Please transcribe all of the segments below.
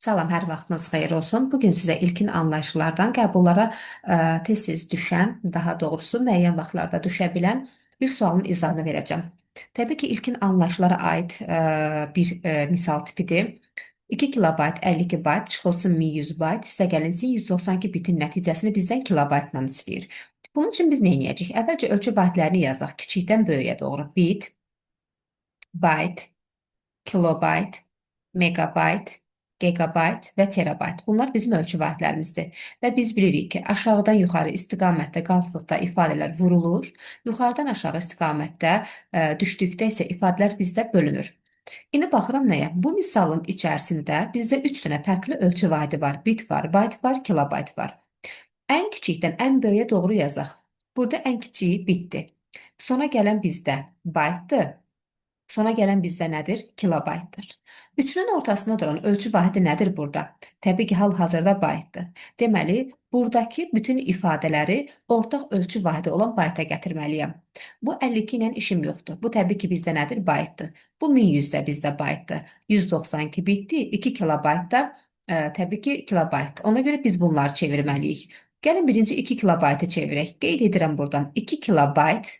Salam, hər vaxtınız xeyir olsun. Bugün sizə ilkin anlayışlardan qəbullara tez-tez düşən, daha doğrusu müəyyən vaxtlarda düşə bilən bir sualın izahını verəcəm. Təbii ki, ilkin anlayışlara aid bir misal tipidir. 2 kilobayt 52 bayt çıxılsın 1100 bayt, üstəgəlinsin 192 bitin nəticəsini bizdən kilobaytla istəyir. Bunun üçün biz nə edəcəyik? Əvvəlcə ölçü baytlarını yazaq kiçikdən böyüyə doğru. Bit, bayt, kilobayt, megabayt, gigabayt və terabayt. Bunlar bizim ölçü vahidlərimizdir. Və biz bilirik ki, aşağıdan yuxarı istiqamətdə qalxdıqda ifadələr vurulur, yuxarıdan aşağı istiqamətdə düşdükdə isə ifadələr bizdə bölünür. İndi baxıram nəyə? Bu misalın içərisində bizdə 3 dənə fərqli ölçü vahidi var. Bit var, bayt var, kilobayt var. Ən kiçikdən ən böyüyə doğru yazaq. Burada ən kiçiyi bitdir. Sona gələn bizdə baytdır. Sona gələn bizdə nədir? Kilobaytdır. Üçünün ortasında duran ölçü vahidi nədir burada? Təbii ki, hal-hazırda baytdır. Deməli, buradakı bütün ifadələri ortaq ölçü vahidi olan bayta gətirməliyəm. Bu 52 ilə işim yoxdur. Bu təbii ki, bizdə nədir? Baytdır. Bu 1100 də bizdə baytdır. 192 bitdi. 2 kilobayt da təbii ki, kilobayt. Ona görə biz bunları çevirməliyik. Gəlin birinci 2 kilobaytı çevirək. Qeyd edirəm buradan. 2 kilobayt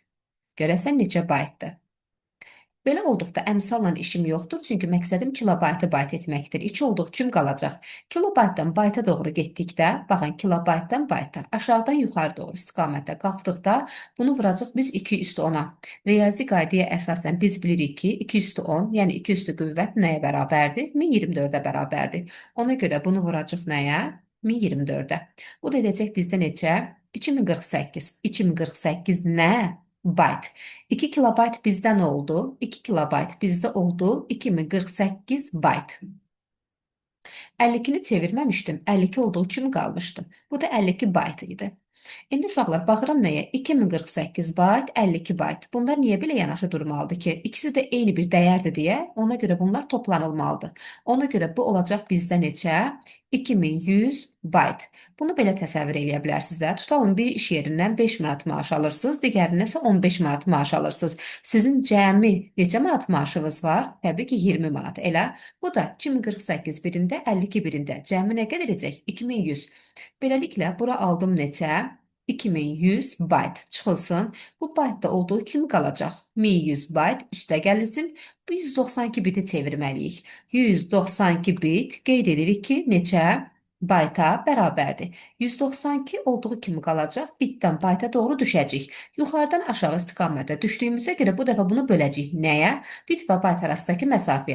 görəsən neçə baytdır? Belə olduqda əmsalla işim yoxdur, çünki məqsədim kilobaytı bayt etməkdir. 2 olduq kim qalacaq? Kilobaytdan bayta doğru getdikdə, baxın kilobaytdan bayta, aşağıdan yuxarı doğru istiqamətdə qalxdıqda bunu vuracaq biz 2 üstü 10-a. Riyazi qaydaya əsasən biz bilirik ki, 2 üstü 10, yəni 2 üstü qüvvət nəyə bərabərdir? 1024-ə bərabərdir. Ona görə bunu vuracaq nəyə? 1024-ə. Bu da edəcək bizdə neçə? 2048. 2048 nə? Bayt. 2 kilobayt bizdə nə oldu? 2 kilobayt bizdə oldu 2048 bayt. 52-ni çevirməmişdim. 52 olduğu kimi qalmışdı. Bu da 52 bayt idi. İndi uşaqlar baxıram nəyə? 2048 bayt, 52 bayt. Bunlar niyə belə yanaşı durmalıdır ki? İkisi də eyni bir dəyərdir deyə. Ona görə bunlar toplanılmalıdır. Ona görə bu olacaq bizdə neçə? 2100 bayt. Bunu belə təsəvvür edə bilərsiniz. Tutalım bir iş yerindən 5 manat maaş alırsınız, digərindən isə 15 manat maaş alırsınız. Sizin cəmi neçə manat maaşınız var? Təbii ki 20 manat. Elə bu da 2048 birində, 52 birində. Cəmi nə qədər edəcək? 2100. Beləliklə, bura aldım neçə? 2100 bayt çıxılsın. Bu baytda olduğu kimi qalacaq. 1100 bayt üstə gəlsin. Bu 192 biti çevirməliyik. 192 bit qeyd edirik ki, neçə? Bayta bərabərdir. 192 olduğu kimi qalacaq. Bitdən bayta doğru düşəcək. Yuxarıdan aşağı istiqamətə düşdüyümüzə görə bu dəfə bunu böləcəyik. Nəyə? Bit və bayt arasındakı məsafəyə.